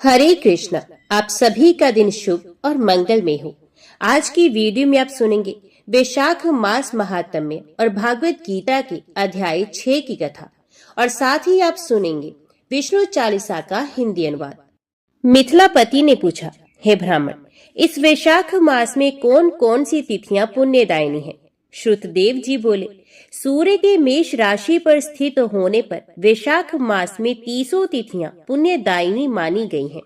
हरे कृष्णा। आप सभी का दिन शुभ और मंगलमय हो। आज की वीडियो में आप सुनेंगे वैशाख मास महात्म्य और भागवत गीता के अध्याय 6 की कथा और साथ ही आप सुनेंगे विष्णु चालीसा का हिंदी अनुवाद। मिथिलापति ने पूछा, हे ब्राह्मण, इस वैशाख मास में कौन कौन सी तिथियां पुण्यदायिनी हैं? श्रुतदेव जी बोले, सूर्य के मेष राशि पर स्थित होने पर वैशाख मास में 30 तिथियां पुण्यदायिनी मानी गई हैं।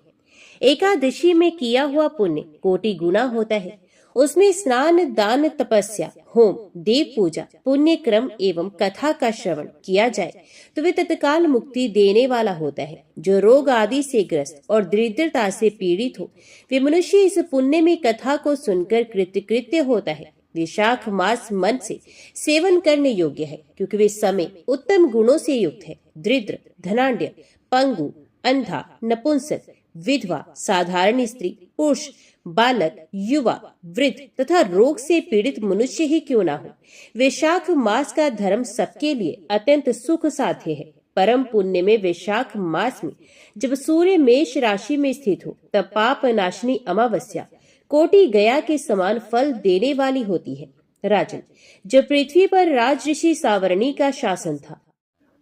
एकादशी में किया हुआ पुण्य कोटि गुना होता है। उसमें स्नान, दान, तपस्या, होम, देव पूजा, पुण्य क्रम एवं कथा का श्रवण किया जाए तो वे तत्काल मुक्ति देने वाला होता है। जो रोग आदि से ग्रस्त और दरिद्रता से पीड़ित हो, वे मनुष्य इस पुण्य में कथा को सुनकर कृतकृत्य होता है। वैशाख मास मन से सेवन करने योग्य है, क्योंकि वे समय उत्तम गुणों से युक्त है। दरिद्र, धनाढ्य, पंगु, अंधा, नपुंसक, विधवा, साधारण स्त्री, पुरुष, बालक, युवा, वृद्ध तथा रोग से पीड़ित मनुष्य ही क्यों ना हो, वैशाख मास का धर्म सबके लिए अत्यंत सुख साध्य है। परम पुण्य में वैशाख मास में जब सूर्य मेष राशि में स्थित हो, तब पाप नाशनी अमावस्या कोटि गया के समान फल देने वाली होती है। राजन, जब पृथ्वी पर राज ऋषि सावर्णी का शासन था,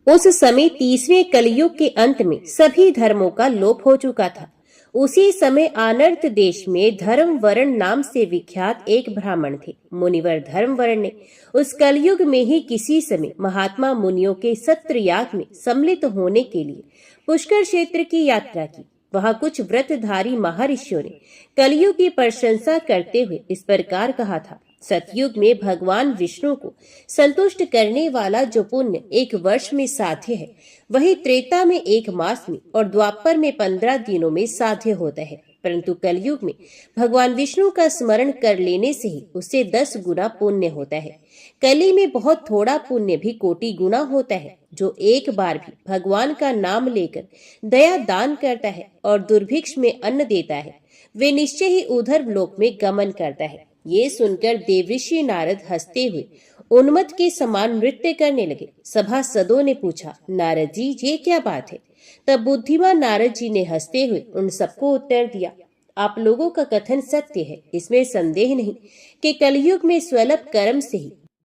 उस समय 30वें कलयुग के अंत में सभी धर्मों का लोप हो चुका था। उसी समय आनर्त देश में धर्मवरण नाम से विख्यात एक ब्राह्मण थे। मुनिवर धर्मवरण ने उस कलयुग में ही किसी समय महात्मा मुनियों के सत्र याग में सम्मिलित होने के लिए पुष्कर क्षेत्र की यात्रा की। वहां कुछ व्रतधारी महर्षियों ने कलयुग की प्रशंसा करते हुए इस प्रकार कहा था, सतयुग में भगवान विष्णु को संतुष्ट करने वाला जो पुण्य 1 वर्ष में साध्य है, वही त्रेता में 1 मास में और द्वापर में 15 दिनों में साध्य होता है। परंतु कलयुग में भगवान विष्णु का स्मरण कर लेने से ही उससे 10 गुना पुण्य होता है। कली में बहुत थोड़ा पुण्य भी कोटि गुना होता है। जो एक बार भी भगवान का नाम लेकर दया दान करता है और दुर्भिक्ष में अन्न देता है, वे निश्चय ही उधर लोक में गमन करता है। ये सुनकर देवऋषि नारद हंसते हुए उन्मत्त के समान नृत्य करने लगे। सभासदों ने पूछा, नारद जी, ये क्या बात है? तब बुद्धिमान नारद जी ने हंसते हुए उन सबको उत्तर दिया, आप लोगों का कथन सत्य है। इसमें संदेह नहीं कि कलयुग में स्वल्प कर्म से ही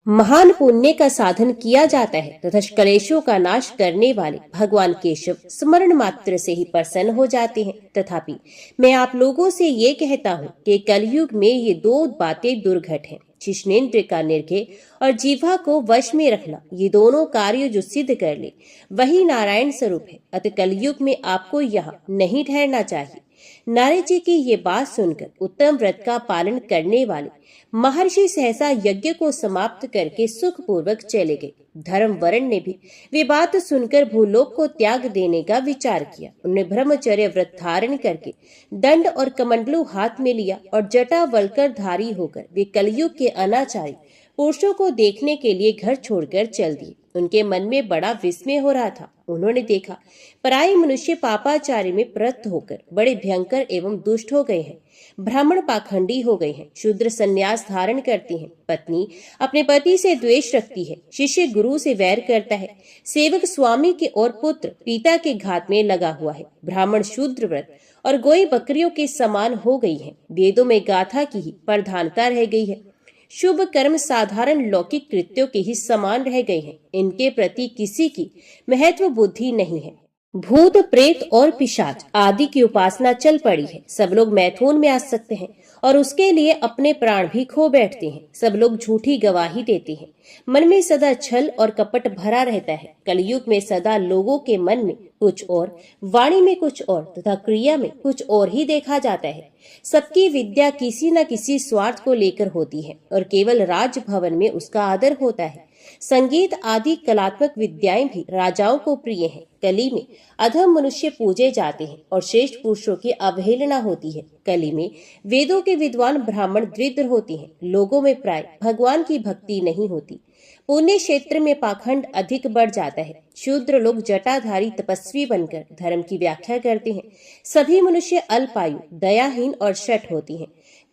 महान पुण्य का साधन किया जाता है तथा कलेशों का नाश करने वाले भगवान केशव स्मरण मात्र से ही प्रसन्न हो जाते हैं। तथापि मैं आप लोगों से ये कहता हूँ कि कलयुग में ये 2 बातें दुर्घट हैं। शिष्णेन्द्र का निर्भय और जीवा को वश में रखना, ये दोनों कार्य जो सिद्ध कर ले वही नारायण स्वरूप है। अतः कलयुग में आपको यहाँ नहीं ठहरना चाहिए। नारद जी की ये बात सुनकर उत्तम व्रत का पालन करने वाले महर्षि सहसा यज्ञ को समाप्त करके सुख पूर्वक चले गए। धर्मवरण ने भी वे बात सुनकर भूलोक को त्याग देने का विचार किया। उन्होंने ब्रह्मचर्य व्रत धारण करके दंड और कमंडलू हाथ में लिया और जटा वलकर धारी होकर वे कलयुग के अनाचारी पुरुषों को देखने के लिए घर छोड़कर चल दिए। उनके मन में बड़ा विस्मय हो रहा था। उन्होंने देखा पराये मनुष्य पापाचार्य में प्रवृत्त होकर बड़े भयंकर एवं दुष्ट हो गए हैं। ब्राह्मण पाखंडी हो गए हैं। शूद्र संन्यास धारण करती हैं। पत्नी अपने पति से द्वेष रखती है। शिष्य गुरु से वैर करता है। सेवक स्वामी के और पुत्र पिता के घात में लगा हुआ है। ब्राह्मण शूद्र व्रत और गोई बकरियों के समान हो गई है। वेदों में गाथा की ही प्रधानता रह गई है। शुभ कर्म साधारण लौकिक कृत्यों के ही समान रह गए हैं। इनके प्रति किसी की महत्व बुद्धि नहीं है। भूत, प्रेत और पिशाच आदि की उपासना चल पड़ी है। सब लोग मैथुन में आ सकते हैं और उसके लिए अपने प्राण भी खो बैठते हैं। सब लोग झूठी गवाही देते हैं। मन में सदा छल और कपट भरा रहता है। कलयुग में सदा लोगों के मन में कुछ और, वाणी में कुछ और तथा क्रिया में कुछ और ही देखा जाता है। सबकी विद्या किसी न किसी स्वार्थ को लेकर होती है और केवल राजभवन में उसका आदर होता है। संगीत आदि कलात्मक विद्याएं भी राजाओं को प्रिय हैं। कली में अधम मनुष्य पूजे जाते हैं और श्रेष्ठ पुरुषों की अवहेलना होती है। कली में वेदों के विद्वान ब्राह्मण दरिद्र होते हैं। लोगों में प्राय भगवान की भक्ति नहीं होती। पुण्य क्षेत्र में पाखंड अधिक बढ़ जाता है। शूद्र लोग जटाधारी तपस्वी बनकर धर्म की व्याख्या करते हैं। सभी मनुष्य अल्पायु, दयाहीन और शठ होती हैं।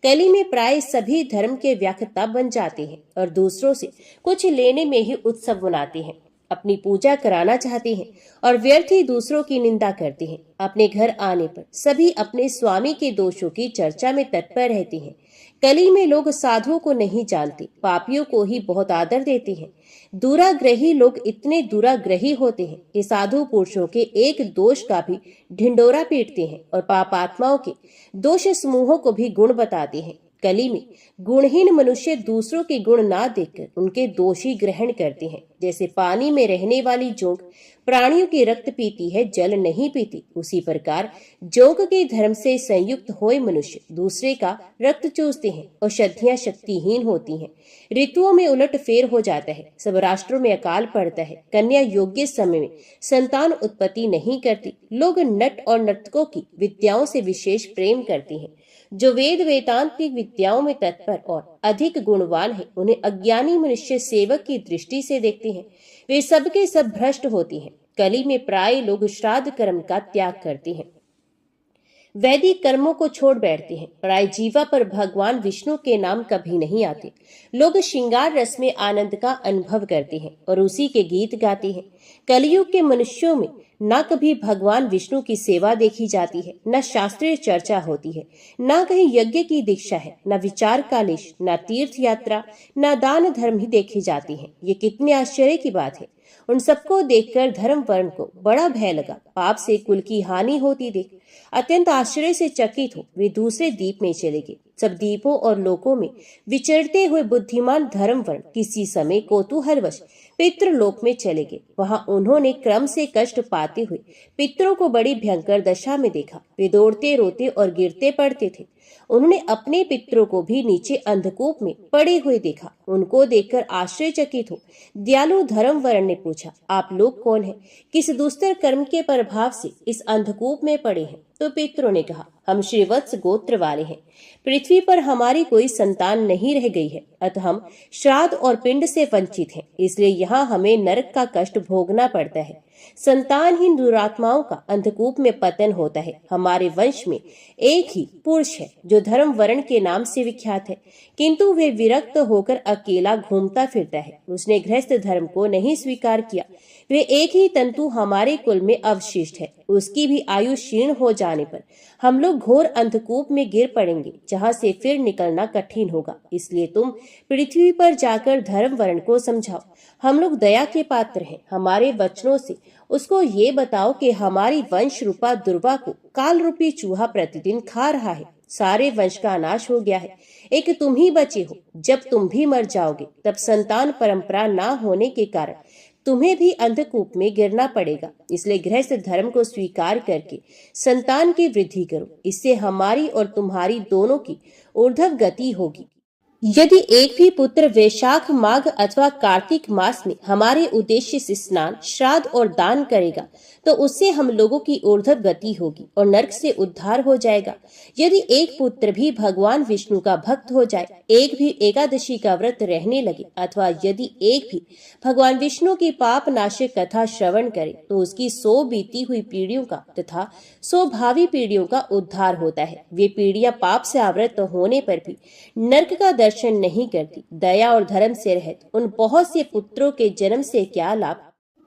कली में प्राय सभी धर्म के व्याख्याता बन जाते हैं और दूसरों से कुछ लेने में ही उत्सव मनाते हैं। अपनी पूजा कराना चाहते हैं और व्यर्थ ही दूसरों की निंदा करते हैं। अपने घर आने पर सभी अपने स्वामी के दोषों की चर्चा में तत्पर रहते हैं। कली में लोग साधुओं को नहीं जानते, पापियों को ही बहुत आदर देते हैं। दुराग्रही लोग इतने दुराग्रही होते हैं कि साधु पुरुषों के एक दोष का भी ढिंडोरा पीटते हैं और पापात्माओं के दोष समूहों को भी गुण बताते हैं। कली में गुणहीन मनुष्य दूसरों के गुण ना देखकर उनके दोषी ग्रहण करते हैं। जैसे पानी में रहने वाली जोंक प्राणियों के रक्त पीती है, जल नहीं पीती, उसी प्रकार जोंक के धर्म से संयुक्त हुए मनुष्य दूसरे का रक्त चूसते हैं। औषधियां शक्तिहीन होती हैं, ऋतुओं में उलट फेर हो जाता है, सब राष्ट्रों में अकाल पड़ता है, कन्या योग्य समय में संतान उत्पत्ति नहीं करती। लोग नट और नर्तकों की विद्याओं से विशेष प्रेम करते हैं। जो वेद वेदांतिक विद्याओं में तत्पर और अधिक गुणवान है, उन्हें अज्ञानी मनुष्य सेवक की दृष्टि से देखते हैं। वे सबके सब भ्रष्ट होती हैं। कली में प्राय लोग श्राद्ध कर्म का त्याग करते हैं, वैदिक कर्मों को छोड़ बैठते हैं। प्राय जीवा पर भगवान विष्णु के नाम कभी नहीं आते। लोग श्रृंगार रस में आनंद का अनुभव करते हैं और उसी के गीत गाते हैं। कलयुग के मनुष्यों में न कभी भगवान विष्णु की सेवा देखी जाती है, न शास्त्रीय चर्चा होती है, न कहीं यज्ञ की दीक्षा है, न विचार कालेश, न तीर्थ यात्रा, न दान धर्म ही देखे जाते हैं। ये कितने आश्चर्य की बात है। उन सबको देखकर धर्म वर्ण को बड़ा भय लगा। पाप से कुल की हानि होती देख अत्यंत आश्चर्य से चकित हो वे दूसरे द्वीप में चले गए। सब द्वीपों और लोकों में विचरते हुए बुद्धिमान धर्म वर्ण किसी समय कौतूहलवश पितृलोक में चले गए। वहां उन्होंने क्रम से कष्ट पाते हुए पितरों को बड़ी भयंकर दशा में देखा। वे दौड़ते रोते और गिरते पड़ते थे। उन्होंने अपने पितरों को भी नीचे अंधकूप में पड़े हुए देखा। उनको देखकर आश्चर्यचकित हो दयालु धर्म वर्ण ने पूछा, आप लोग कौन हैं? किस दुस्तर कर्म के प्रभाव से इस अंधकूप में पड़े हैं? तो पितरों ने कहा, हम श्रीवत्स गोत्र वाले हैं। पृथ्वी पर हमारी कोई संतान नहीं रह गई है, अतः हम श्राद्ध और पिंड से वंचित हैं, इसलिए यहाँ हमें नरक का कष्ट भोगना पड़ता है। संतानहीन दुरात्माओं का अंधकूप में पतन होता है। हमारे वंश में एक ही पुरुष है जो धर्म वर्ण के नाम से विख्यात है, किंतु वे विरक्त होकर अकेला घूमता फिरता है। उसने गृहस्थ धर्म को नहीं स्वीकार किया। वे एक ही तंतु हमारे कुल में अवशिष्ट है। उसकी भी आयु क्षीण हो जाने पर हम लोग घोर अंधकूप में गिर पड़ेंगे, जहाँ से फिर निकलना कठिन होगा। इसलिए तुम पृथ्वी पर जाकर धर्म वर्ण को समझाओ। हम लोग दया के पात्र हैं। हमारे वचनों से उसको ये बताओ कि हमारी वंश रूपा दुर्वा को काल रूपी चूहा प्रतिदिन खा रहा है। सारे वंश का नाश हो गया है, एक तुम ही बचे हो। जब तुम भी मर जाओगे तब संतान परंपरा ना होने के कारण तुम्हें भी अंधकूप में गिरना पड़ेगा। इसलिए गृहस्थ धर्म को स्वीकार करके संतान की वृद्धि करो। इससे हमारी और तुम्हारी दोनों की ऊर्ध्व गति होगी। यदि एक भी पुत्र वैशाख माघ अथवा कार्तिक मास में हमारे उद्देश्य से स्नान, श्राद्ध और दान करेगा तो उससे हम लोगों की ऊर्ध्व गति होगी और नरक से उद्धार हो जाएगा। यदि एक पुत्र भी भगवान विष्णु का भक्त हो जाए, एक भी एकादशी का व्रत रहने लगे, अथवा यदि एक भी भगवान विष्णु की पाप नाशक कथा श्रवण करे तो उसकी 100 बीती हुई पीढ़ियों का तथा 100 भावी पीढ़ियों का उद्धार होता है। वे पीढ़ियां पाप से आवृत होने पर भी नरक का दर्शन नहीं करती। दया और धर्म से रहित उन बहुत से पुत्रों के जन्म से क्या लाभ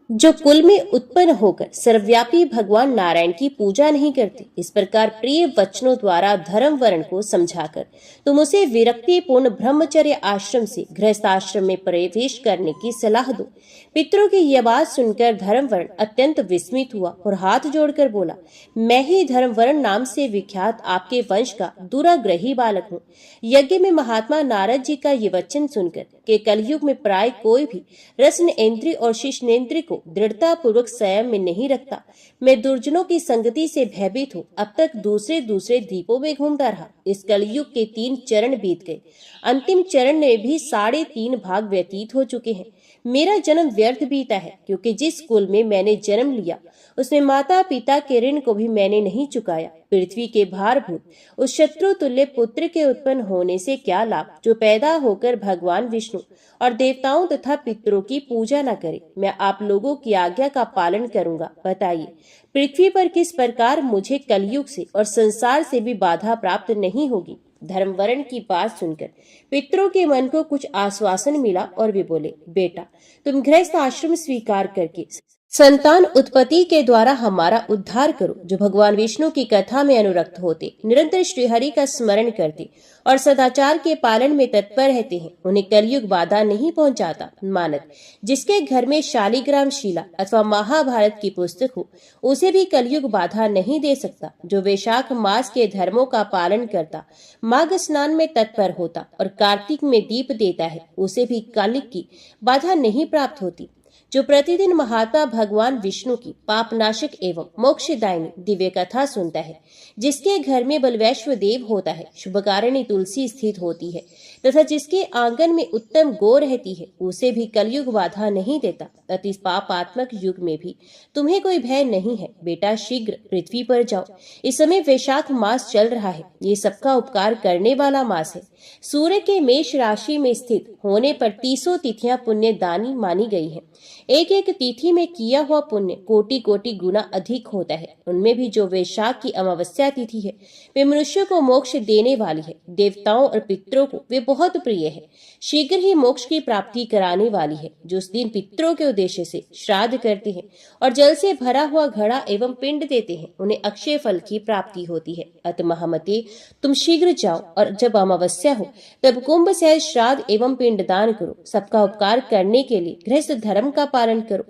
जो कुल में उत्पन्न होकर सर्वव्यापी भगवान नारायण की पूजा नहीं करते। इस प्रकार प्रिय वचनों द्वारा धर्म वर्ण को समझाकर तुम उसे विरक्ति पूर्ण ब्रह्मचर्य आश्रम से गृहस्थ आश्रम में प्रवेश करने की सलाह दो। पितरों की यह बात सुनकर धर्म वर्ण अत्यंत विस्मित हुआ और हाथ जोड़कर बोला, मैं ही धर्म वर्ण नाम से विख्यात आपके वंश का दुराग्रही बालक हूँ। यज्ञ में महात्मा नारद जी का ये वचन सुनकर कि कलयुग में प्राय कोई भी रसनेन्द्रिय और शिष्नेन्द्रिय को दृढ़ता पूर्वक संयम में नहीं रखता, मैं दुर्जनों की संगति से भयभीत हूँ। अब तक दूसरे द्वीपों में घूमता रहा। इस कलयुग के 3 चरण बीत गए। अंतिम चरण में भी 3.5 भाग व्यतीत हो चुके हैं। मेरा जन्म व्यर्थ बीता है, क्योंकि जिस कुल में मैंने जन्म लिया उसमें माता पिता के ऋण को भी मैंने नहीं चुकाया। पृथ्वी के भारभूत उस शत्रु तुल्य पुत्र के उत्पन्न होने से क्या लाभ जो पैदा होकर भगवान विष्णु और देवताओं तथा पितरों की पूजा न करे। मैं आप लोगों की आज्ञा का पालन करूंगा। बताइए, पृथ्वी पर किस प्रकार मुझे कलयुग से और संसार से भी बाधा प्राप्त नहीं होगी। धर्मवरण की बात सुनकर पितरों के मन को कुछ आश्वासन मिला और वे बोले, बेटा तुम गृहस्थ आश्रम स्वीकार करके संतान उत्पत्ति के द्वारा हमारा उद्धार करो। जो भगवान विष्णु की कथा में अनुरक्त होते, निरंतर श्रीहरि का स्मरण करते और सदाचार के पालन में तत्पर रहते हैं, उन्हें कलयुग बाधा नहीं पहुंचाता। मानक जिसके घर में शालिग्राम शिला अथवा महाभारत की पुस्तक हो, उसे भी कलयुग बाधा नहीं दे सकता। जो वैशाख मास के धर्मों का पालन करता, माघ स्नान में तत्पर होता और कार्तिक में दीप देता है, उसे भी कलयुग की बाधा नहीं प्राप्त होती। जो प्रतिदिन महात्मा भगवान विष्णु की पापनाशक एवं मोक्षदायिनी दिव्य कथा सुनता है, जिसके घर में बलवैश्व देव होता है, शुभकारिणी तुलसी स्थित होती है तथा जिसके आंगन में उत्तम गो रहती है, उसे भी कलयुग बाधा नहीं देता। अति पापात्मक युग में भी तुम्हें कोई भय नहीं है। बेटा शीघ्र पृथ्वी पर जाओ। इस समय वैशाख मास चल रहा है, ये सबका उपकार करने वाला मास है। सूर्य के मेष राशि में स्थित होने पर 30 तिथियां पुण्य दानी मानी गई है। एक एक तिथि में किया हुआ पुण्य कोटि कोटि गुना अधिक होता है। उनमें भी जो वैशाख की अमावस्या तिथि है, वे मनुष्य को मोक्ष देने वाली है। देवताओं और पितरों को वे बहुत प्रिय है, शीघ्र ही मोक्ष की प्राप्ति कराने वाली है। जो उस दिन पितरों के उद्देश्य से श्राद्ध करते हैं और जल से भरा हुआ घड़ा एवं पिंड देते हैं, उन्हें अक्षय फल की प्राप्ति होती है। अत महामते तुम शीघ्र जाओ और जब अमावस्या हो तब कुंभ से श्राद्ध एवं पिंडदान करो। सबका उपकार करने के लिए गृहस्थ धर्म का पालन करो।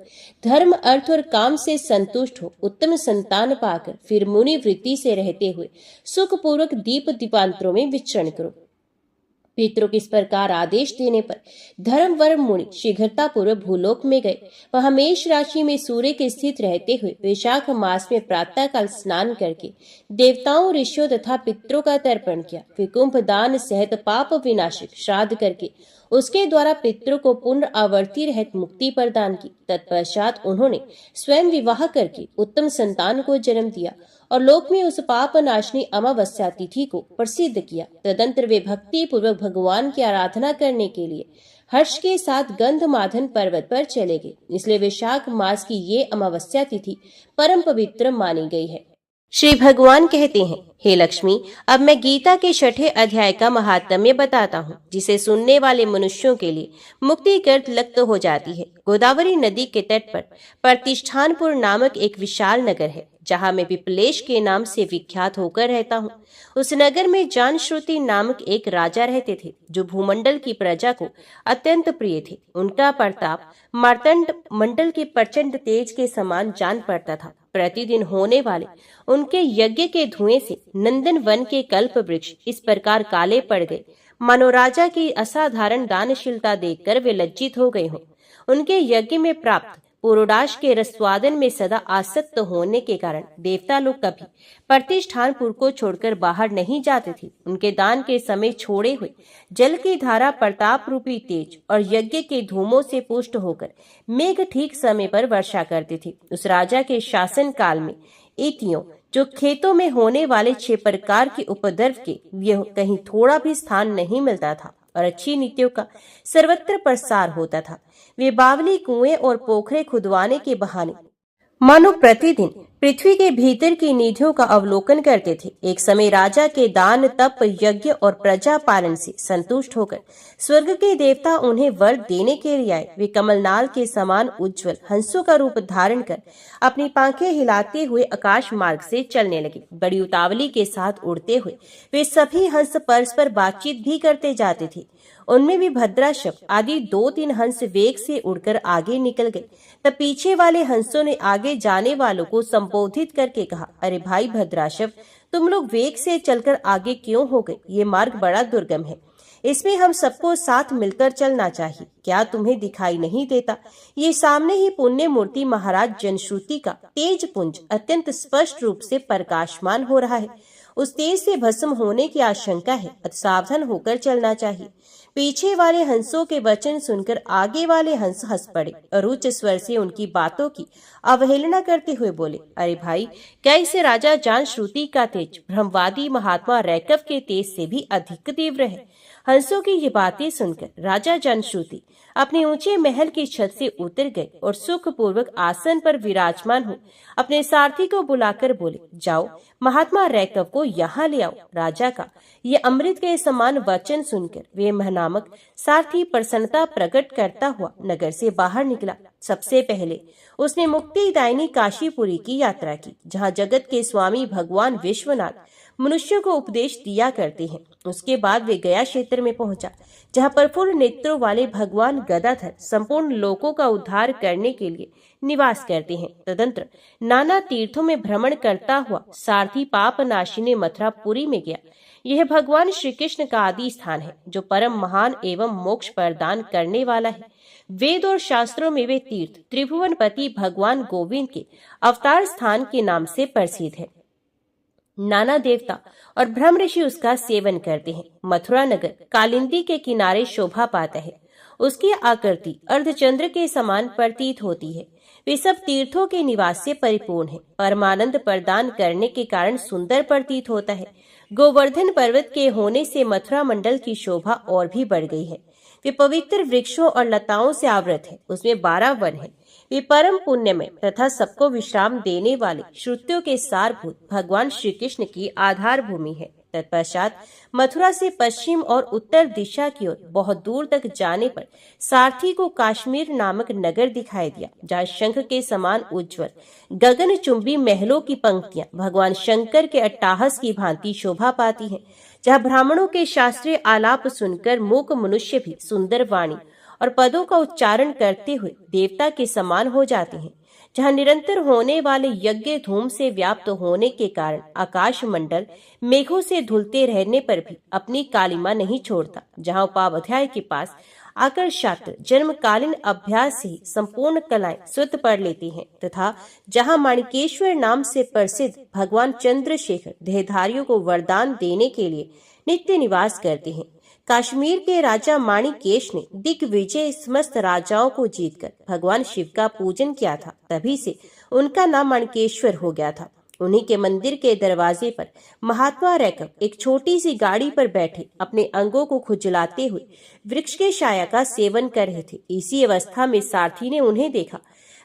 धर्म अर्थ और काम से संतुष्ट हो, उत्तम संतान पाकर फिर मुनि वृत्ति से रहते हुए सुख पूर्वक दीप दीपांतरों में विचरण करो। पितरों के इस प्रकार आदेश देने पर धर्मवर मुनि शीघ्रता पूर्वक भूलोक में गए। वह मेष राशि में सूर्य के स्थित रहते हुए वैशाख मास में प्रातः काल स्नान करके देवताओं, ऋषियों तथा पितरों का तर्पण किया। फिर कुंभ दान सहित पाप विनाशक श्राद्ध करके उसके द्वारा पितरों को पुनरावर्ती रहित मुक्ति प्रदान की। तत्पश्चात उन्होंने स्वयं विवाह करके उत्तम संतान को जन्म दिया और लोक में उस पाप नाशनी अमावस्या तिथि को प्रसिद्ध किया। तदंतर वे भक्ति पूर्वक भगवान की आराधना करने के लिए हर्ष के साथ गंधमादन पर्वत पर चले गए। इसलिए वैशाख मास की ये अमावस्या तिथि परम पवित्र मानी गई है। श्री भगवान कहते हैं, हे लक्ष्मी, अब मैं गीता के 6ठे अध्याय का महात्म्य बताता हूँ, जिसे सुनने वाले मनुष्यों के लिए मुक्ति कर लक्त हो जाती है। गोदावरी नदी के तट पर प्रतिष्ठानपुर नामक एक विशाल नगर है, जहाँ मैं विप्लेश के नाम से विख्यात होकर रहता हूँ। उस नगर में जानश्रुति नामक एक राजा रहते थे, जो भूमंडल की प्रजा को अत्यंत प्रिय थे। उनका प्रताप मार्तंड मंडल के प्रचंड तेज के समान जान पड़ता था। प्रतिदिन होने वाले उनके यज्ञ के धुएं से नंदन वन के कल्प वृक्ष इस प्रकार काले पड़ गए, मानो राजा की असाधारण दानशीलता देखकर वे लज्जित हो गए हों। उनके यज्ञ में प्राप्त पुरोडाश के रसवादन में सदा आसक्त होने के कारण देवता लोग कभी प्रतिष्ठानपुर को छोड़कर बाहर नहीं जाते थे। उनके दान के समय छोड़े हुए जल की धारा प्रताप रूपी तेज और यज्ञ के धूमों से पुष्ट होकर मेघ ठीक समय पर वर्षा करते थे। उस राजा के शासन काल में इतियों जो खेतों में होने वाले 6 प्रकार के उपद्रव के लिए कहीं थोड़ा भी स्थान नहीं मिलता था और अच्छी नीतियों का सर्वत्र प्रसार होता था। वे बावली कुएं और पोखरे खुदवाने के बहाने मानो प्रतिदिन पृथ्वी के भीतर की निधियों का अवलोकन करते थे। एक समय राजा के दान, तप, यज्ञ और प्रजा पालन से संतुष्ट होकर स्वर्ग के देवता उन्हें वर देने के लिए आए। वे कमलनाल के समान उज्जवल हंसों का रूप धारण कर अपनी पांखें हिलाते हुए आकाश मार्ग से चलने लगे। बड़ी उतावली के साथ उड़ते हुए वे सभी हंस परस्पर बातचीत भी करते जाते थे। उनमें भी भद्राशव आदि 2-3 हंस वेग से उड़कर आगे निकल गए। तब पीछे वाले हंसों ने आगे जाने वालों को संबोधित करके कहा, अरे भाई भद्राशव, तुम लोग वेग से चलकर आगे क्यों हो गए? ये मार्ग बड़ा दुर्गम है, इसमें हम सबको साथ मिलकर चलना चाहिए। क्या तुम्हें दिखाई नहीं देता? ये सामने ही पुण्य मूर्ति महाराज जनश्रुति का तेज पुंज अत्यंत स्पष्ट रूप से प्रकाशमान हो रहा है। उस तेज से भस्म होने की आशंका है, अत सावधान होकर चलना चाहिए। पीछे वाले हंसों के वचन सुनकर आगे वाले हंस हंस पड़े और उच्च स्वर से उनकी बातों की अवहेलना करते हुए बोले, अरे भाई, क्या इसे राजा जानश्रुति का तेज ब्रह्मवादी महात्मा रैकव के तेज से भी अधिक तीव्र है? हंसों की ये बातें सुनकर राजा जनश्रुति अपने ऊंचे महल की छत से उतर गए और सुखपूर्वक आसन पर विराजमान हो अपने सारथी को बुलाकर बोले, जाओ महात्मा रैकव को यहाँ ले आओ। राजा का ये अमृत के समान वचन सुनकर वे नामक सारथी प्रसन्नता प्रकट करता हुआ नगर से बाहर निकला। सबसे पहले उसने मुक्तिदायिनी काशीपुरी की यात्रा की, जहाँ जगत के स्वामी भगवान विश्वनाथ मनुष्यों को उपदेश दिया करते हैं। उसके बाद वे गया क्षेत्र में पहुंचा, जहां प्रफुल्ल नेत्रों वाले भगवान गदाधर संपूर्ण लोकों का उद्धार करने के लिए निवास करते हैं। तदंतर नाना तीर्थों में भ्रमण करता हुआ सारथी पाप नाशिनी मथुरापुरी में गया। यह भगवान श्री कृष्ण का आदि स्थान है, जो परम महान एवं मोक्ष प्रदान करने वाला है। वेद और शास्त्रों में वे तीर्थ त्रिभुवनपति भगवान गोविंद के अवतार स्थान के नाम से प्रसिद्ध है। नाना देवता और ब्रह्म ऋषि उसका सेवन करते हैं। मथुरा नगर कालिंदी के किनारे शोभा पाता है। उसकी आकृति अर्धचंद्र के समान प्रतीत होती है। वे सब तीर्थों के निवास से परिपूर्ण है। परमानंद प्रदान करने के कारण सुंदर प्रतीत होता है। गोवर्धन पर्वत के होने से मथुरा मंडल की शोभा और भी बढ़ गई है। वे पवित्र वृक्षों और लताओं से आवृत है। उसमें 12 वन है। वे परम पुण्यमय तथा सबको विश्राम देने वाले श्रुतियों के सारभूत भगवान श्री कृष्ण की आधार भूमि है। तत्पश्चात मथुरा से पश्चिम और उत्तर दिशा की ओर बहुत दूर तक जाने पर सारथी को काश्मीर नामक नगर दिखाई दिया, जहाँ शंख के समान उज्ज्वल गगनचुंबी महलों की पंक्तियां भगवान शंकर के अट्टहास की भांति शोभा पाती हैं, जहाँ ब्राह्मणों के शास्त्रीय आलाप सुनकर मूक मनुष्य भी सुंदर वाणी और पदों का उच्चारण करते हुए देवता के समान हो जाते हैं, जहाँ निरंतर होने वाले यज्ञ धूम से व्याप्त होने के कारण आकाश मंडल मेघों से धुलते रहने पर भी अपनी कालिमा नहीं छोड़ता, जहाँ उपाध्याय के पास आकर छात्र जन्मकालीन अभ्यास से ही संपूर्ण कलाएं स्वतः पढ़ लेती हैं, तथा जहाँ माणिकेश्वर नाम से प्रसिद्ध भगवान चंद्रशेखर देहधारियों को वरदान देने के लिए नित्य निवास करते हैं। कश्मीर के राजा माणिकेश ने दिग्विजय समस्त राजाओं को जीतकर भगवान शिव का पूजन किया था। तभी से उनका नाम माणिकेश्वर हो गया था। उन्हीं के मंदिर के दरवाजे पर महात्मा रैकव एक छोटी सी गाड़ी पर बैठे अपने अंगों को खुजलाते हुए वृक्ष के छाया का सेवन कर रहे थे। इसी अवस्था में सारथी ने उन्हें देखा।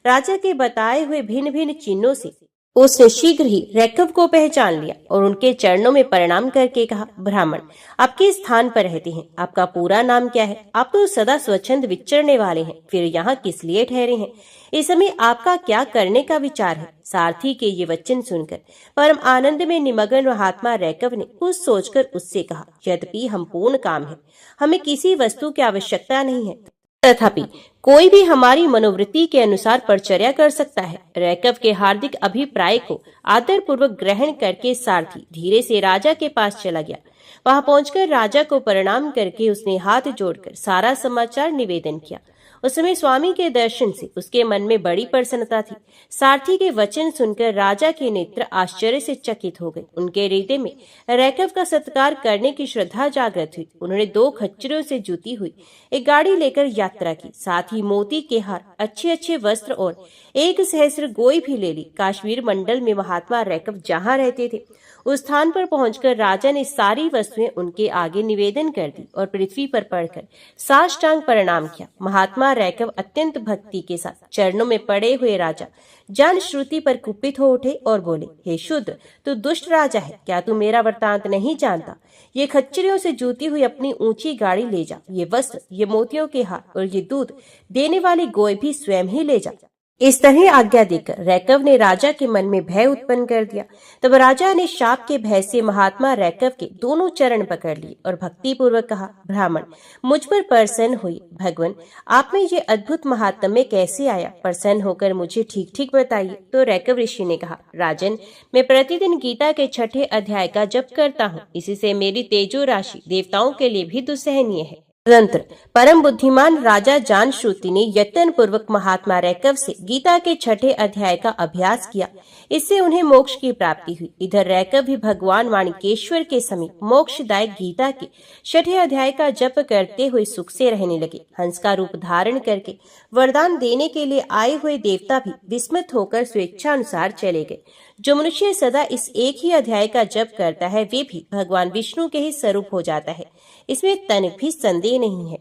राजा के बताए हुए भिन्न भिन्न चिन्हों से उसने शीघ्र ही रैकव को पहचान लिया और उनके चरणों में प्रणाम करके कहा, ब्राह्मण, आप किस स्थान पर रहते हैं? आपका पूरा नाम क्या है? आप तो सदा स्वच्छंद विचरने वाले हैं, फिर यहाँ किस लिए ठहरे हैं? इस समय आपका क्या करने का विचार है? सारथी के ये वचन सुनकर परम आनंद में निमग्न महात्मा रैकव ने कुछ सोचकर उससे कहा, यद्यपि हम पूर्ण काम है, हमें किसी वस्तु की आवश्यकता नहीं है, तथापि कोई भी हमारी मनोवृत्ति के अनुसार परिचर्या कर सकता है। रैकव के हार्दिक अभिप्राय को आदर पूर्वक ग्रहण करके सारथी धीरे से राजा के पास चला गया। वहां पहुंचकर राजा को प्रणाम करके उसने हाथ जोड़कर सारा समाचार निवेदन किया। उस समय स्वामी के दर्शन से उसके मन में बड़ी प्रसन्नता थी। सारथी के वचन सुनकर राजा के नेत्र आश्चर्य से चकित हो गए। उनके हृदय में रैकव का सत्कार करने की श्रद्धा जागृत हुई। उन्होंने 2 खच्चरों से जुती हुई एक गाड़ी लेकर यात्रा की, साथ ही मोती के हार, अच्छे अच्छे वस्त्र और 1 सहस्त्र गोई भी ले ली। कश्मीर मंडल में महात्मा रैकव जहाँ रहते थे उस स्थान पर पहुंचकर राजा ने सारी वस्तुएं उनके आगे निवेदन कर दी और पृथ्वी पर पड़कर साष्टांग प्रणाम किया। महात्मा रैकव अत्यंत भक्ति के साथ चरणों में पड़े हुए राजा जनश्रुति पर कुपित हो उठे और बोले, हे शुद्र, तू दुष्ट राजा है, क्या तू मेरा वृतांत नहीं जानता? ये खच्चरियों से जूती हुई अपनी ऊंची गाड़ी ले जा, ये वस्त्र, ये मोतियों के हार और ये दूध देने वाली गोय भी स्वयं ही ले जा। इस तरह आज्ञा देकर रैकव ने राजा के मन में भय उत्पन्न कर दिया। तब राजा ने शाप के भय से महात्मा रैकव के दोनों चरण पकड़ लिए और भक्ति पूर्वक कहा, ब्राह्मण, मुझ पर प्रसन्न हुई। भगवान, आप में ये अद्भुत महात्म्य कैसे आया? प्रसन्न होकर मुझे ठीक ठीक बताइए। तो रैकव ऋषि ने कहा, राजन, मैं प्रतिदिन गीता के 6ठे अध्याय का जप करता हूँ। इसी से मेरी तेजो राशि देवताओं के लिए भी दुस्सहनीय है। तदंतर परम बुद्धिमान राजा जनश्रुति ने यत्न पूर्वक महात्मा रैकव से गीता के 6ठे अध्याय का अभ्यास किया। इससे उन्हें मोक्ष की प्राप्ति हुई। इधर रैकव भी भगवान माणिकेश्वर के समीप मोक्षदायक गीता के 6ठे अध्याय का जप करते हुए सुख से रहने लगे। हंस का रूप धारण करके वरदान देने के लिए आए हुए देवता भी विस्मित होकर स्वेच्छा अनुसार चले गए। जो मनुष्य सदा इस एक ही अध्याय का जप करता है वे भी भगवान विष्णु के ही स्वरूप हो जाता है, इसमें तनिक भी संदेह नहीं है।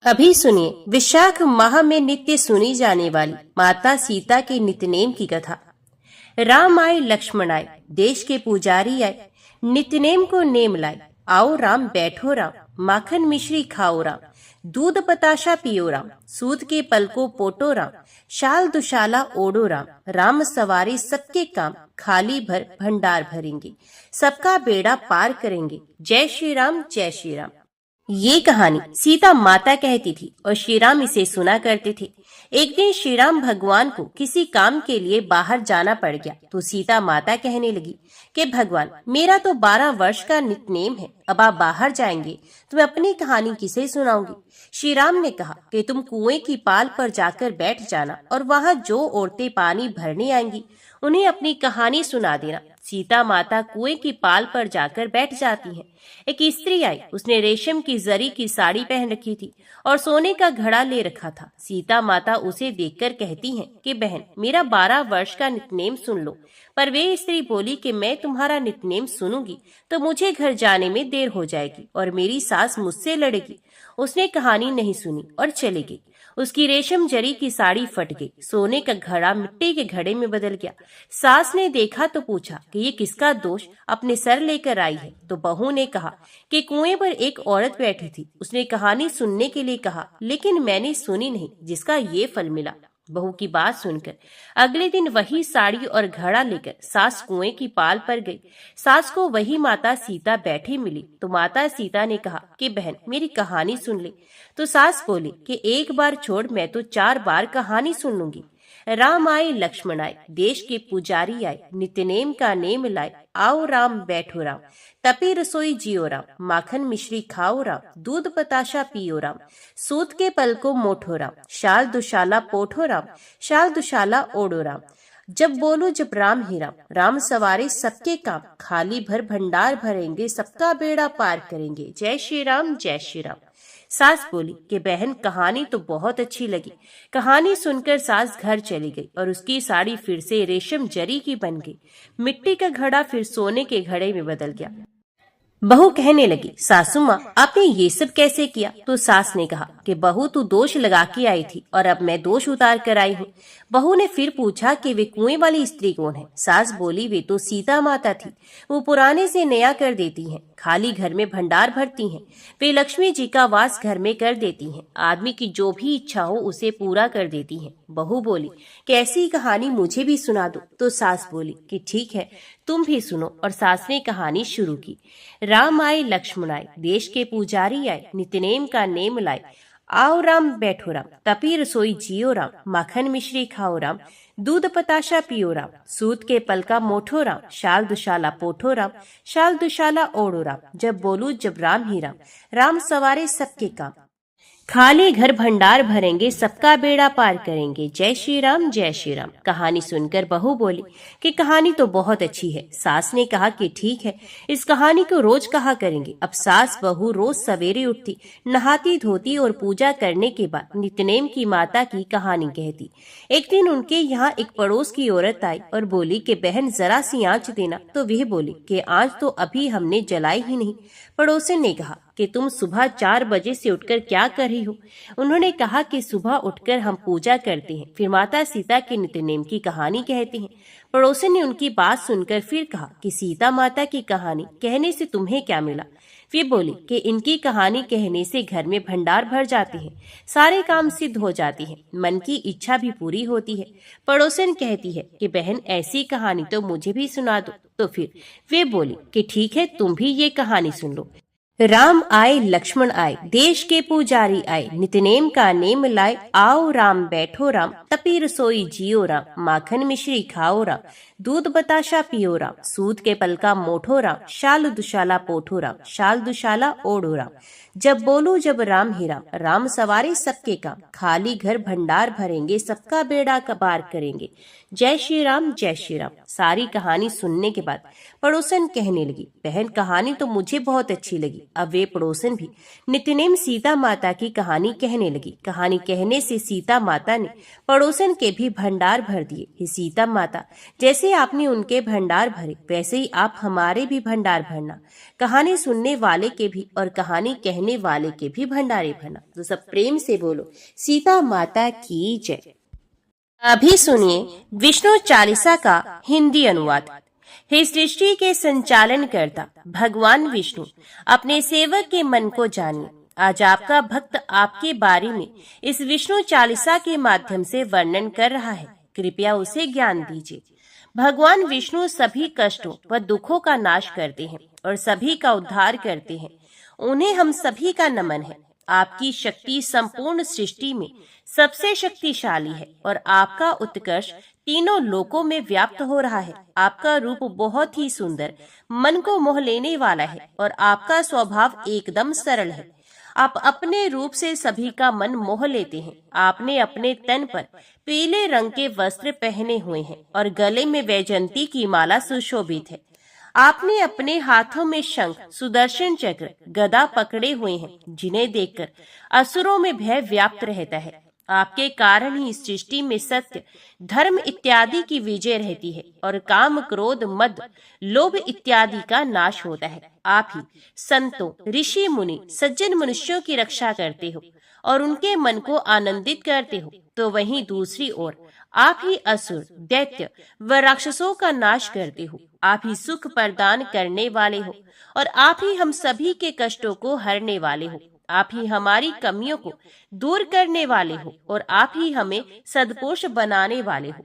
अभी सुनिए विशाख माह में नित्य सुनी जाने वाली माता सीता के नित्यनेम की कथा। राम आए लक्ष्मण आए, देश के पुजारी आए, नित्यनेम को नेम लाए। आओ राम बैठो राम, माखन मिश्री खाओ राम, दूध बताशा पियो राम, सूद के पल को पोटो राम, शाल दुशाला ओढ़ो राम, राम सवारी सबके काम, खाली भर भंडार भरेंगे, सबका बेड़ा पार करेंगे, जय श्री राम जय श्री राम। ये कहानी सीता माता कहती थी और श्री राम इसे सुना करते थे। एक दिन श्री राम भगवान को किसी काम के लिए बाहर जाना पड़ गया तो सीता माता कहने लगी कि भगवान मेरा तो 12 वर्ष का नित्यनेम है, अब आप बाहर जाएंगे तो मैं अपनी कहानी किसे सुनाऊंगी। श्री राम ने कहा कि तुम कुएं की पाल पर जाकर बैठ जाना और वहाँ जो औरतें पानी भरने आएंगी उन्हें अपनी कहानी सुना देना। सीता माता कुएं की पाल पर जाकर बैठ जाती हैं। एक स्त्री आई, उसने रेशम की जरी की साड़ी पहन रखी थी और सोने का घड़ा ले रखा था। सीता माता उसे देखकर कहती हैं कि बहन मेरा 12 वर्ष का नित्यनेम सुन लो। पर वे स्त्री बोली कि मैं तुम्हारा नित्यनेम सुनूंगी तो मुझे घर जाने में देर हो जाएगी और मेरी सास मुझसे लड़ेगी। उसने कहानी नहीं सुनी और चली गई। उसकी रेशम जरी की साड़ी फट गई, सोने का घड़ा मिट्टी के घड़े में बदल गया। सास ने देखा तो पूछा कि ये किसका दोष अपने सर लेकर आई है। तो बहू ने कहा कि कुएं पर एक औरत बैठी थी, उसने कहानी सुनने के लिए कहा लेकिन मैंने सुनी नहीं, जिसका ये फल मिला। बहू की बात सुनकर अगले दिन वही साड़ी और घड़ा लेकर सास कुएं की पाल पर गई। सास को वही माता सीता बैठी मिली तो माता सीता ने कहा कि बहन मेरी कहानी सुन ले। तो सास बोली कि एक बार छोड़, मैं तो 4 बार कहानी सुन लूंगी। राम आए लक्ष्मण आए, देश के पुजारी आए, नित्यनेम का नेम लाए। आओ राम बैठो राम, तपी रसोई जियो राम, माखन मिश्री खाओ राम, दूध बताशा पियो राम, सूत के पल को मोठो राम, शाल दुशाला पोठो राम, शाल दुशाला ओढ़ो राम। जब बोलो जब राम ही राम, राम सवारे सबके काम, खाली भर भंडार भरेंगे, सबका बेड़ा पार करेंगे, जय श्री राम जय श्री राम। सास बोली कि बहन कहानी तो बहुत अच्छी लगी। कहानी सुनकर सास घर चली गई और उसकी साड़ी फिर से रेशम जरी की बन गई। मिट्टी का घड़ा फिर सोने के घड़े में बदल गया। बहू कहने लगी सासू माँ आपने ये सब कैसे किया। तो सास ने कहा कि बहू तू दोष लगा के आई थी और अब मैं दोष उतार कर आई हूँ। बहू ने फिर पूछा कि वे कुएं वाली स्त्री कौन है। सास बोली वे तो सीता माता थी, वो पुराने से नया कर देती हैं, खाली घर में भंडार भरती हैं, वे लक्ष्मी जी का वास घर में कर देती हैं, आदमी की जो भी इच्छा हो उसे पूरा कर देती हैं। बहू बोली कि ऐसी कहानी मुझे भी सुना दो। तो सास बोली कि ठीक है तुम भी सुनो और सास ने कहानी शुरू की। राम आए लक्ष्मण आए, देश के पुजारी आए, नित्यनेम का नेम लाए। आओ राम बैठो राम, तपी रसोई जियो राम, माखन मिश्री खाओ राम, दूध बताशा पियो राम, सूत के पल का मोठो राम, शाल दुशाला पोठो राम, शाल दुशाला ओढ़ो राम। जब बोलू जब राम ही राम, राम सवारे सबके काम, खाली घर भंडार भरेंगे, सबका बेड़ा पार करेंगे, जय श्री राम जय श्री राम। कहानी सुनकर बहू बोली कि कहानी तो बहुत अच्छी है। सास ने कहा कि ठीक है इस कहानी को रोज कहा करेंगे। अब सास बहू रोज सवेरे उठती, नहाती धोती और पूजा करने के बाद नित्यनेम की माता की कहानी कहती। एक दिन उनके यहाँ एक पड़ोस की औरत आई और बोली कि बहन जरा सी आंच देना। तो वह बोली कि आंच तो अभी हमने जलाई ही नहीं। पड़ोसन ने कहा कि तुम सुबह 4 बजे से उठकर क्या कर रही हो। उन्होंने कहा कि सुबह उठकर हम पूजा करते हैं, फिर माता सीता के नित्यनेम की कहानी कहते हैं। पड़ोसन ने उनकी बात सुनकर फिर कहा कि सीता माता की कहानी कहने से तुम्हें क्या मिला। वे बोली कि इनकी कहानी कहने से घर में भंडार भर जाते हैं, सारे काम सिद्ध हो जाते हैं, मन की इच्छा भी पूरी होती है। पड़ोसन कहती है कि बहन ऐसी कहानी तो मुझे भी सुना दो। तो फिर वे बोली कि ठीक है तुम भी ये कहानी सुन लो। राम आए लक्ष्मण आए, देश के पुजारी आए, नित्यनेम का नेम लाए। आओ राम बैठो राम, तपी रसोई जियो राम, माखन मिश्री खाओ राम, दूध बताशा पियो राम, सूद के पल का मोठो राम, शाल दुशाला पोठो राम, शाल दुशाला ओढ़ो राम। जब बोलो जब राम ही राम, राम सवारे सबके काम, खाली घर भंडार भरेंगे, सबका बेड़ा पार करेंगे, जय श्री राम जय श्री राम। सारी कहानी सुनने के बाद पड़ोसन कहने लगी बहन कहानी तो मुझे बहुत अच्छी लगी, अब वे पड़ोसन भी नित्यनेम सीता माता की कहानी कहने लगी। कहानी कहने से सीता माता ने पड़ोसन के भी भंडार भर दिए। हे सीता माता, जैसे आपने उनके भंडार भरे वैसे ही आप हमारे भी भंडार भरना। कहानी सुनने वाले के भी और कहानी कहने वाले के भी भंडारे भरना। तो सब प्रेम से बोलो सीता माता की जय। अभी सुनिए विष्णु चालीसा का हिंदी अनुवाद। हे सृष्टि के संचालन करता भगवान विष्णु, अपने सेवक के मन को जानिए। आज आपका भक्त आपके बारे में इस विष्णु चालीसा के माध्यम से वर्णन कर रहा है, कृपया उसे ज्ञान दीजिए। भगवान विष्णु सभी कष्टों व दुखों का नाश करते हैं और सभी का उद्धार करते हैं। उन्हें हम सभी का नमन है। आपकी शक्ति संपूर्ण सृष्टि में सबसे शक्तिशाली है और आपका उत्कर्ष तीनों लोकों में व्याप्त हो रहा है। आपका रूप बहुत ही सुंदर, मन को मोह लेने वाला है और आपका स्वभाव एकदम सरल है। आप अपने रूप से सभी का मन मोह लेते हैं। आपने अपने तन पर पीले रंग के वस्त्र पहने हुए हैं और गले में वैजंती की माला सुशोभित है। आपने अपने हाथों में शंख, सुदर्शन चक्र, गदा पकड़े हुए हैं, जिन्हें देखकर असुरों में भय व्याप्त रहता है। आपके कारण ही सृष्टि में सत्य, धर्म इत्यादि की विजय रहती है और काम, क्रोध, मद, लोभ इत्यादि का नाश होता है। आप ही संतों, ऋषि मुनि, सज्जन मनुष्यों की रक्षा करते हो और उनके मन को आनंदित करते हो। तो वहीं दूसरी ओर आप ही असुर, दैत्य व राक्षसों का नाश करते हो। आप ही सुख प्रदान करने वाले हो और आप ही हम सभी के कष्टों को हरने वाले हो। आप ही हमारी कमियों को दूर करने वाले हो और आप ही हमें सद्पुरुष बनाने वाले हो।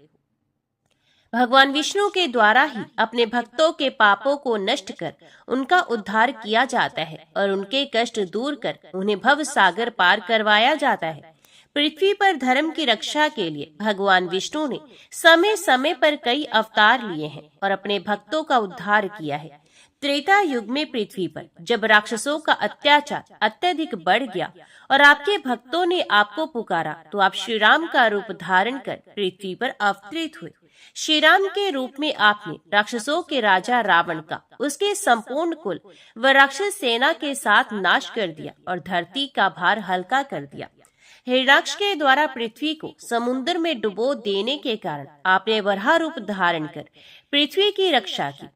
भगवान विष्णु के द्वारा ही अपने भक्तों के पापों को नष्ट कर उनका उद्धार किया जाता है और उनके कष्ट दूर कर उन्हें भव सागर पार करवाया जाता है। पृथ्वी पर धर्म की रक्षा के लिए भगवान विष्णु ने समय समय पर कई अवतार लिए हैं और अपने भक्तों का उद्धार किया है। त्रेता युग में पृथ्वी पर जब राक्षसों का अत्याचार अत्यधिक बढ़ गया और आपके भक्तों ने आपको पुकारा, तो आप श्री राम का रूप धारण कर पृथ्वी पर अवतरित हुए। श्री राम के रूप में आपने राक्षसों के राजा रावण का, उसके संपूर्ण कुल व राक्षस सेना के साथ नाश कर दिया और धरती का भार हल्का कर दिया। हिरण्याक्ष के द्वारा पृथ्वी को समुद्र में डुबो देने के कारण आपने वराह रूप धारण कर पृथ्वी की रक्षा की।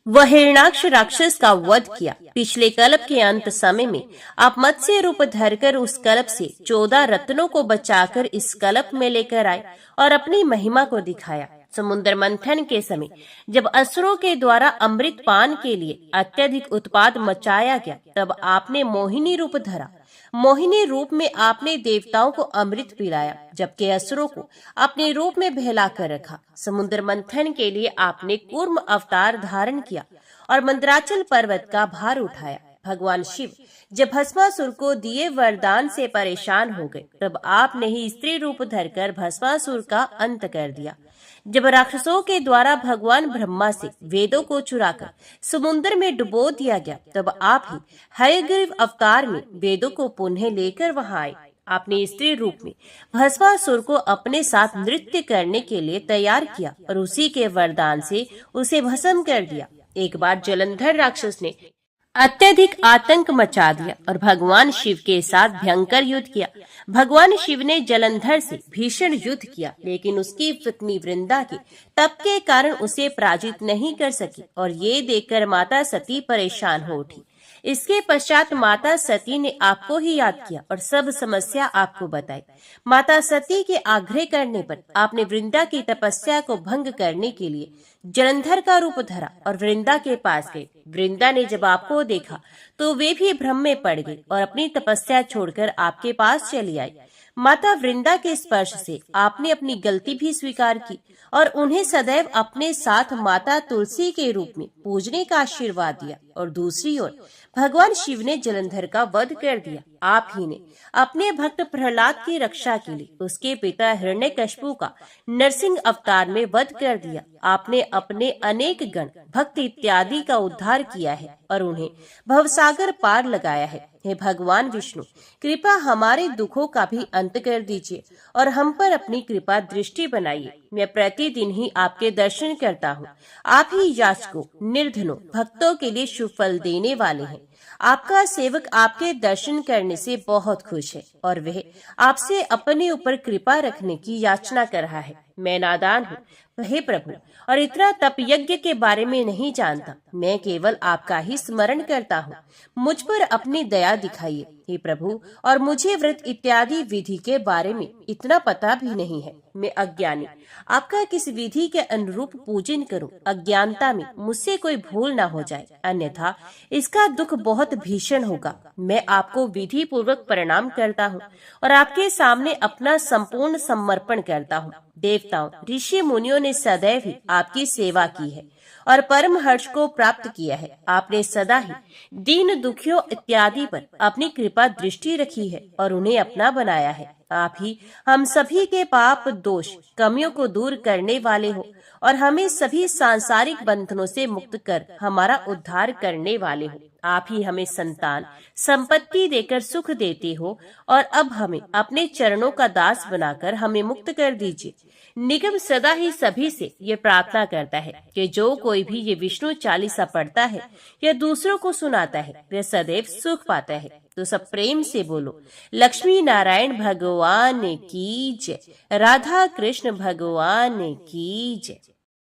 वह हिरण्याक्ष राक्षस का वध किया। पिछले कल्प के अंत समय में आप मत्स्य रूप धरकर उस कल्प से 14 रत्नों को बचाकर इस कल्प में लेकर आए और अपनी महिमा को दिखाया। समुद्र मंथन के समय जब असुरों के द्वारा अमृत पान के लिए अत्यधिक उत्पात मचाया गया, तब आपने मोहिनी रूप धरा। मोहिनी रूप में आपने देवताओं को अमृत पिलाया, जबकि असुरों को अपने रूप में बहला कर रखा। समुद्र मंथन के लिए आपने कूर्म अवतार धारण किया और मंदराचल पर्वत का भार उठाया। भगवान शिव जब भस्मासुर को दिए वरदान से परेशान हो गए, तब आपने ही स्त्री रूप धरकर भस्मासुर का अंत कर दिया। जब राक्षसों के द्वारा भगवान ब्रह्मा से वेदों को चुराकर समुद्र में डुबो दिया गया, तब आप ही हयग्रीव अवतार में वेदों को पुनः लेकर वहां आए। आपने स्त्री रूप में भस्मासुर को अपने साथ नृत्य करने के लिए तैयार किया और उसी के वरदान से उसे भस्म कर दिया। एक बार जलंधर राक्षस ने अत्यधिक आतंक मचा दिया और भगवान शिव के साथ भयंकर युद्ध किया। भगवान शिव ने जलंधर से भीषण युद्ध किया, लेकिन उसकी पत्नी वृंदा के तप के कारण उसे पराजित नहीं कर सकी और ये देखकर माता सती परेशान हो उठी। इसके पश्चात माता सती ने आपको ही याद किया और सब समस्या आपको बताई। माता सती के आग्रह करने पर आपने वृंदा की तपस्या को भंग करने के लिए जलंधर का रूप धरा और वृंदा के पास गए। वृंदा ने जब आपको देखा तो वे भी भ्रम में पड़ गई और अपनी तपस्या छोड़कर आपके पास चली आई। माता वृंदा के स्पर्श से आपने अपनी गलती भी स्वीकार की और उन्हें सदैव अपने साथ माता तुलसी के रूप में पूजने का आशीर्वाद दिया। और दूसरी ओर भगवान शिव ने जलंधर का वध कर दिया। आप ही ने अपने भक्त प्रहलाद की रक्षा के लिए उसके पिता हिरण्यकशिपु का नरसिंह अवतार में वध कर दिया आपने अपने अनेक गण भक्त इत्यादि का उद्धार किया है और उन्हें भवसागर पार लगाया है। हे भगवान विष्णु, कृपा हमारे दुखों का भी अंत कर दीजिए और हम पर अपनी कृपा दृष्टि बनाइए। मैं प्रतिदिन ही आपके दर्शन करता हूँ। आप ही याचकों, निर्धनों, भक्तों के लिए शुभ फल देने वाले हैं। आपका सेवक आपके दर्शन करने से बहुत खुश है और वह आपसे अपने ऊपर कृपा रखने की याचना कर रहा है। मैं नादान हूँ हे प्रभु, और इतना तप यज्ञ के बारे में नहीं जानता। मैं केवल आपका ही स्मरण करता हूँ। मुझ पर अपनी दया दिखाइए हे प्रभु, और मुझे व्रत इत्यादि विधि के बारे में इतना पता भी नहीं है। मैं अज्ञानी, आपका किस विधि के अनुरूप पूजन करूं, अज्ञानता में मुझसे कोई भूल न हो जाए, अन्यथा इसका दुख बहुत भीषण होगा। मैं आपको विधि पूर्वक प्रणाम करता हूँ और आपके सामने अपना संपूर्ण समर्पण करता हूँ। देवताओं, ऋषि मुनियों ने सदैव ही आपकी सेवा की है और परम हर्ष को प्राप्त किया है। आपने सदा ही दीन दुखियों इत्यादि पर अपनी कृपा दृष्टि रखी है और उन्हें अपना बनाया है। आप ही हम सभी के पाप दोष कमियों को दूर करने वाले हो और हमें सभी सांसारिक बंधनों से मुक्त कर हमारा उद्धार करने वाले हो। आप ही हमें संतान संपत्ति देकर सुख देते हो और अब हमें अपने चरणों का दास बनाकर हमें मुक्त कर दीजिए। निगम सदा ही सभी से ये प्रार्थना करता है कि जो कोई भी ये विष्णु चालीसा पढ़ता है या दूसरों को सुनाता है, वह सदैव सुख पाता है। तो सब प्रेम से बोलो, लक्ष्मी नारायण भगवान की जय, राधा कृष्ण भगवान की जय।